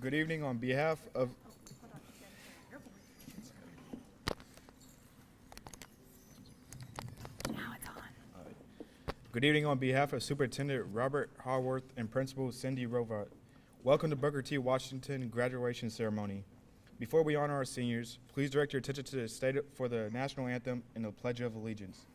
Good evening on behalf of Now it's on. Good evening on behalf of Superintendent Robert Haworth and Principal Cindy Rovat. Welcome to Booker T. Washington graduation ceremony. Before we honor our seniors, please direct your attention to the state for the national anthem and the Pledge of Allegiance.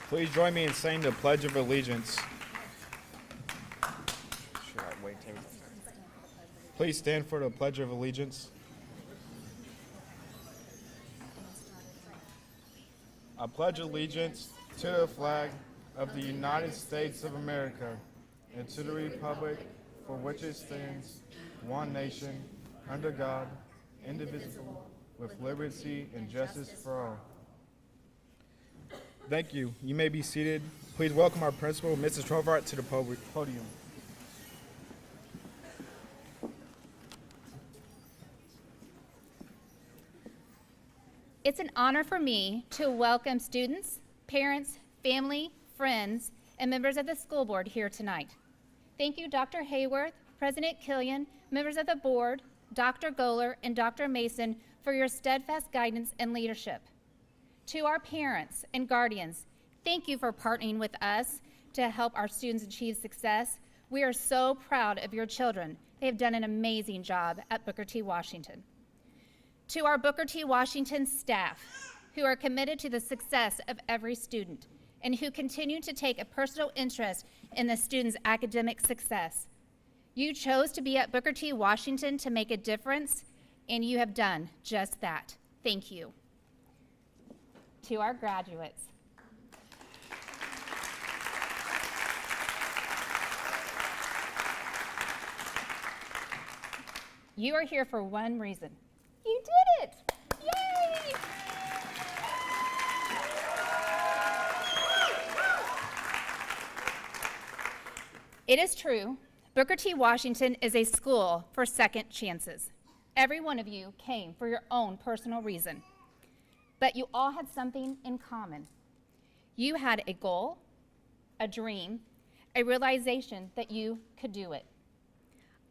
Please join me in saying the Pledge of Allegiance. Should I wait till Please stand for the Pledge of Allegiance. I pledge allegiance to the flag of the United States of America and to the republic for which it stands, one nation, under God, indivisible, with liberty and justice for all. Thank you. You may be seated. Please welcome our principal, Mrs. Trovart, to the podium. It's an honor for me to welcome students, parents, family, friends, and members of the school board here tonight. Thank you, Dr. Hayworth, President Killian, members of the board, Dr. Goler, and Dr. Mason for your steadfast guidance and leadership. To our parents and guardians, thank you for partnering with us to help our students achieve success. We are so proud of your children. They have done an amazing job at Booker T. Washington. To our Booker T. Washington staff, who are committed to the success of every student and who continue to take a personal interest in the students' academic success. You chose to be at Booker T. Washington to make a difference, and you have done just that. Thank you. To our graduates. You are here for one reason. You did it! Yay! It is true, Booker T. Washington is a school for second chances. Every one of you came for your own personal reason. But you all had something in common. You had a goal, a dream, a realization that you could do it.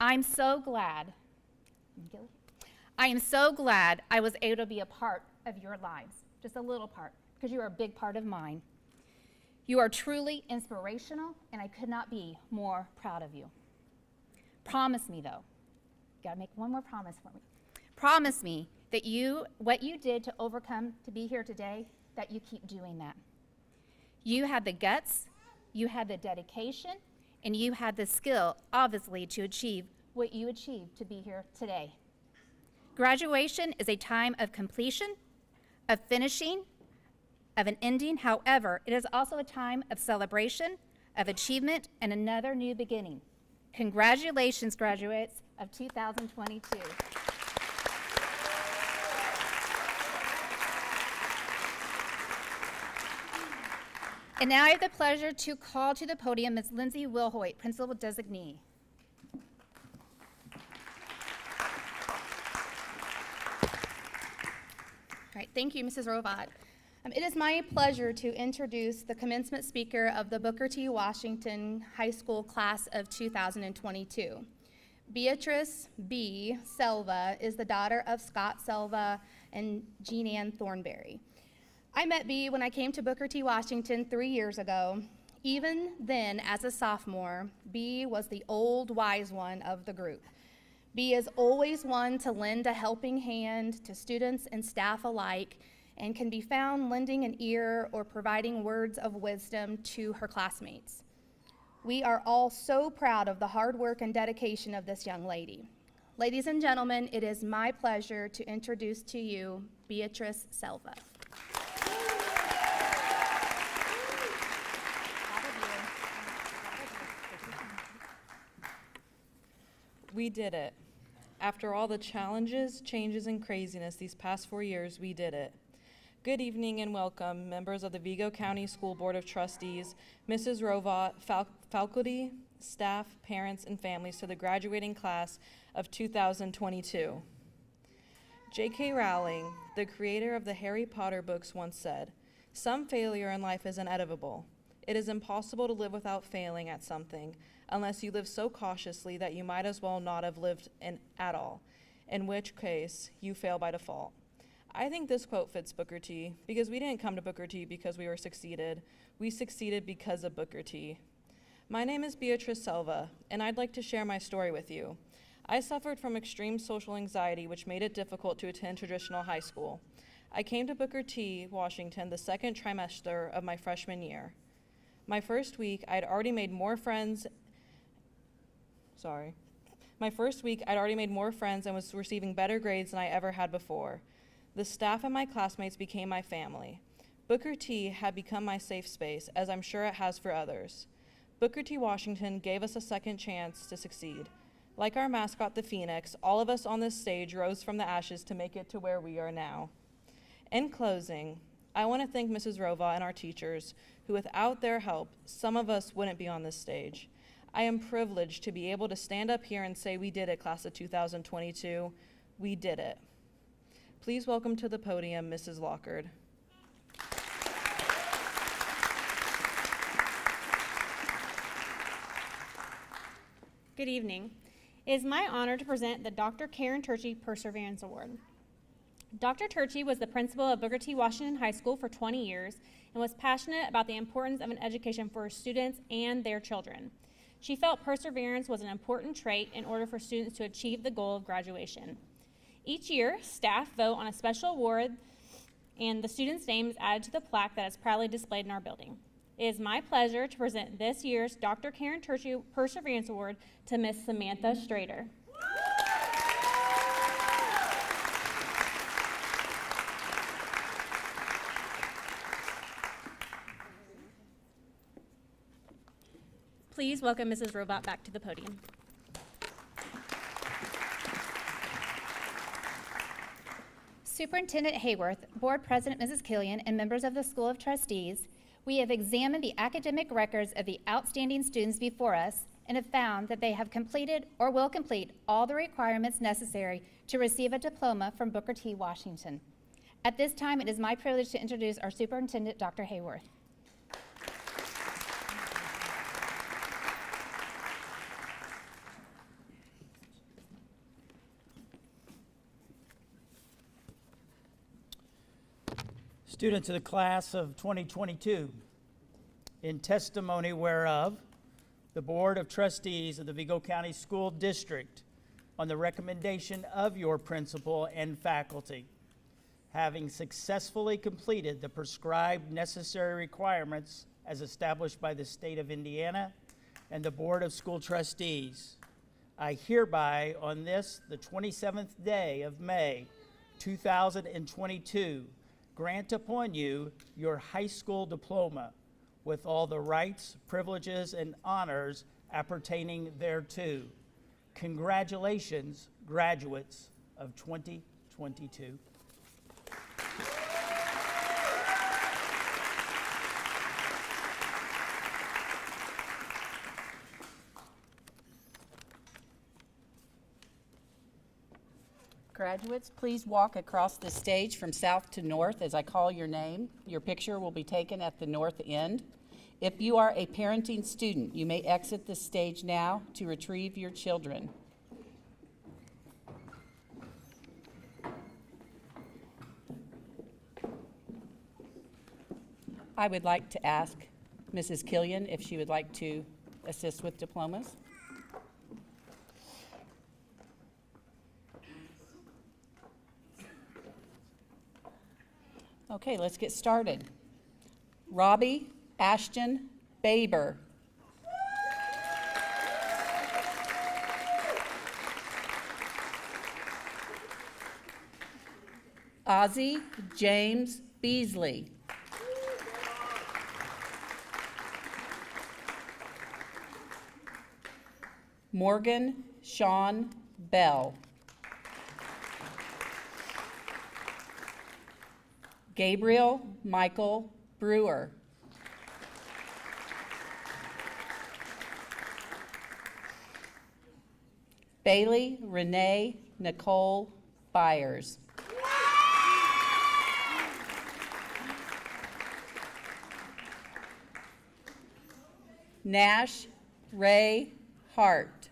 I am so glad I was able to be a part of your lives, just a little part, because you are a big part of mine. You are truly inspirational, and I could not be more proud of you. Promise me, though, gotta make one more promise for me. Promise me that what you did to overcome to be here today, that you keep doing that. You had the guts, you had the dedication, and you had the skill, obviously, to achieve what you achieved to be here today. Graduation is a time of completion, of finishing, of an ending. However, it is also a time of celebration, of achievement, and another new beginning. Congratulations, graduates of 2022. And now I have the pleasure to call to the podium Ms. Lindsay Wilhoit, Principal Designee. All right, thank you, Mrs. Rovat. It is my pleasure to introduce the commencement speaker of the Booker T. Washington High School class of 2022. Beatrice B. Selva is the daughter of Scott Selva and Jean Ann Thornberry. I met B when I came to Booker T. Washington 3 years ago. Even then, as a sophomore, B was the old wise one of the group. B is always one to lend a helping hand to students and staff alike, and can be found lending an ear or providing words of wisdom to her classmates. We are all so proud of the hard work and dedication of this young lady. Ladies and gentlemen, it is my pleasure to introduce to you Beatrice Selva. We did it. After all the challenges, changes, and craziness these past 4 years, we did it. Good evening and welcome, members of the Vigo County School Board of Trustees, Mrs. Rovat, faculty, staff, parents, and families to the graduating class of 2022. J.K. Rowling, the creator of the Harry Potter books, once said, "Some failure in life is inevitable. It is impossible to live without failing at something, unless you live so cautiously that you might as well not have lived at all, in which case you fail by default." I think this quote fits Booker T, because we didn't come to Booker T because we were succeeded. We succeeded because of Booker T. My name is Beatrice Selva, and I'd like to share my story with you. I suffered from extreme social anxiety, which made it difficult to attend traditional high school. I came to Booker T, Washington, the second trimester of my freshman year. My first week, I'd already made more friends and was receiving better grades than I ever had before. The staff and my classmates became my family. Booker T had become my safe space, as I'm sure it has for others. Booker T Washington gave us a second chance to succeed. Like our mascot, the Phoenix, all of us on this stage rose from the ashes to make it to where we are now. In closing, I want to thank Mrs. Rova and our teachers, who without their help, some of us wouldn't be on this stage. I am privileged to be able to stand up here and say we did it, class of 2022. We did it. Please welcome to the podium, Mrs. Lockard. Good evening. It is my honor to present the Dr. Karen Turchie Perseverance Award. Dr. Turchie was the principal of Booker T. Washington High School for 20 years and was passionate about the importance of an education for students and their children. She felt perseverance was an important trait in order for students to achieve the goal of graduation. Each year, staff vote on a special award, and the student's name is added to the plaque that is proudly displayed in our building. It is my pleasure to present this year's Dr. Karen Turchie Perseverance Award to Miss Samantha Strader. Please welcome Mrs. Robot back to the podium. Superintendent Hayworth, Board President Mrs. Killian, and members of the School of Trustees, we have examined the academic records of the outstanding students before us and have found that they have completed or will complete all the requirements necessary to receive a diploma from Booker T. Washington. At this time, it is my privilege to introduce our Superintendent, Dr. Hayworth. Students of the class of 2022, in testimony whereof, the Board of Trustees of the Vigo County School District, on the recommendation of your principal and faculty, having successfully completed the prescribed necessary requirements as established by the state of Indiana and the Board of School Trustees, I hereby, on this, the 27th day of May, 2022, grant upon you your high school diploma with all the rights, privileges, and honors appertaining thereto. Congratulations, graduates of 2022. Graduates, please walk across the stage from south to north as I call your name. Your picture will be taken at the north end. If you are a parenting student, you may exit the stage now to retrieve your children. I would like to ask Mrs. Killian if she would like to assist with diplomas. Okay, let's get started. Robbie Ashton Baber. Ozzie James Beasley. Morgan Sean Bell. Gabriel Michael Brewer. Bailey Renee Nicole Byers. Nash Ray Hart.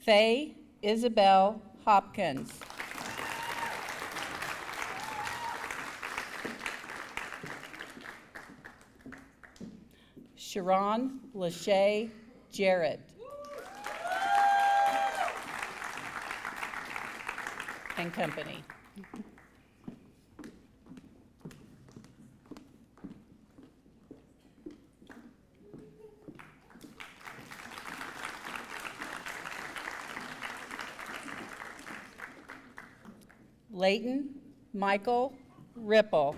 Faye Isabel Hopkins. Sharon Lachey Jarrett. And company. Leighton Michael Ripple.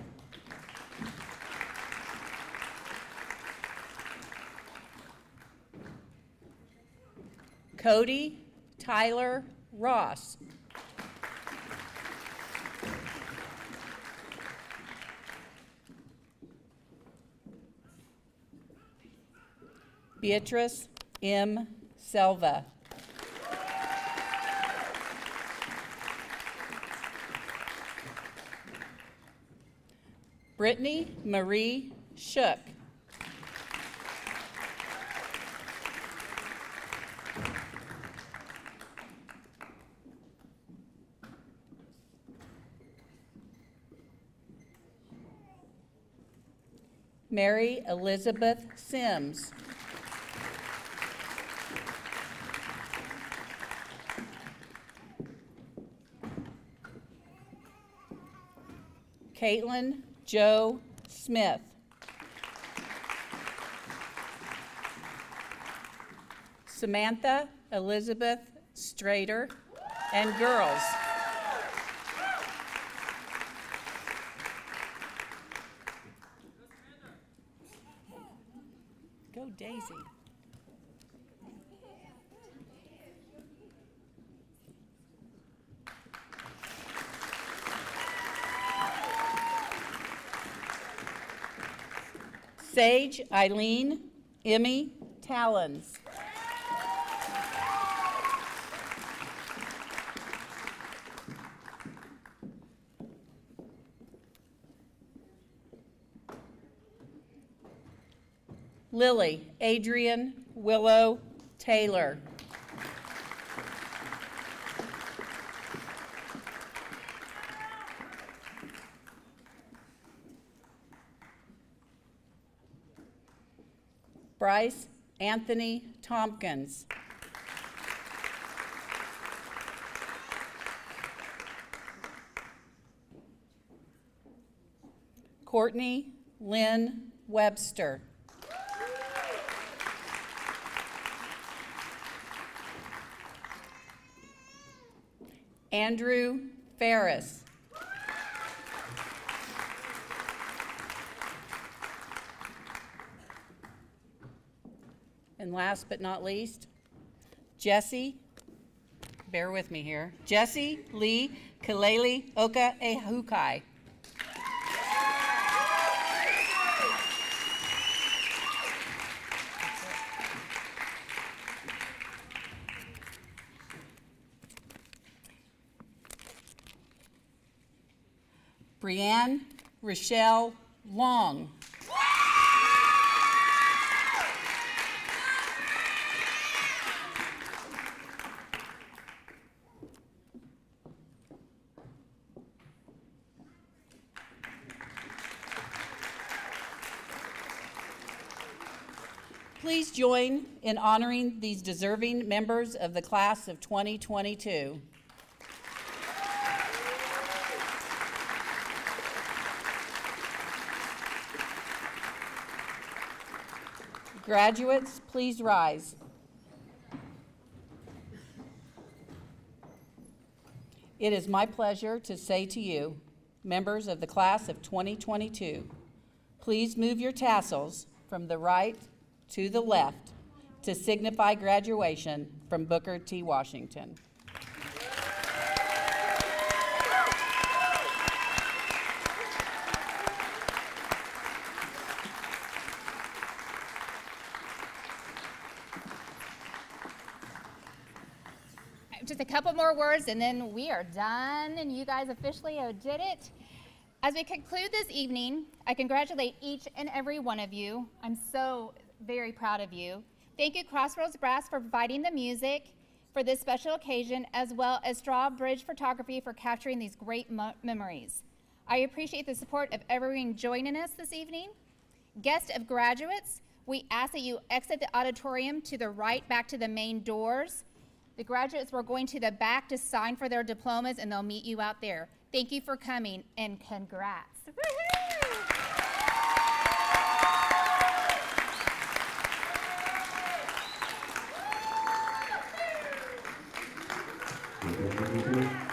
Cody Tyler Ross. Beatrice M. Selva. Brittany Marie Shook. Mary Elizabeth Sims. Caitlin Joe Smith. Samantha Elizabeth Strader, and girls. Go Daisy. Sage Eileen Emmy Talons. Lily Adrian Willow Taylor. Bryce Anthony Tompkins. Courtney Lynn Webster. Andrew Ferris. And last but not least, Jesse, bear with me here, Jesse Lee Kaleli Oka Ehukai. Brianne Rochelle Long. Please join in honoring these deserving members of the class of 2022. Graduates, please rise. It is my pleasure to say to you, members of the class of 2022, please move your tassels from the right to the left to signify graduation from Booker T. Washington. Just a couple more words and then we are done and you guys officially did it. As we conclude this evening, I congratulate each and every one of you. I'm so very proud of you. Thank you Crossroads Brass for providing the music for this special occasion, as well as Strawbridge Photography for capturing these great memories. I appreciate the support of everyone joining us this evening. Guests of graduates, we ask that you exit the auditorium to the right back to the main doors. The graduates were going to the back to sign for their diplomas and they'll meet you out there. Thank you for coming and congrats. Woo-hoo!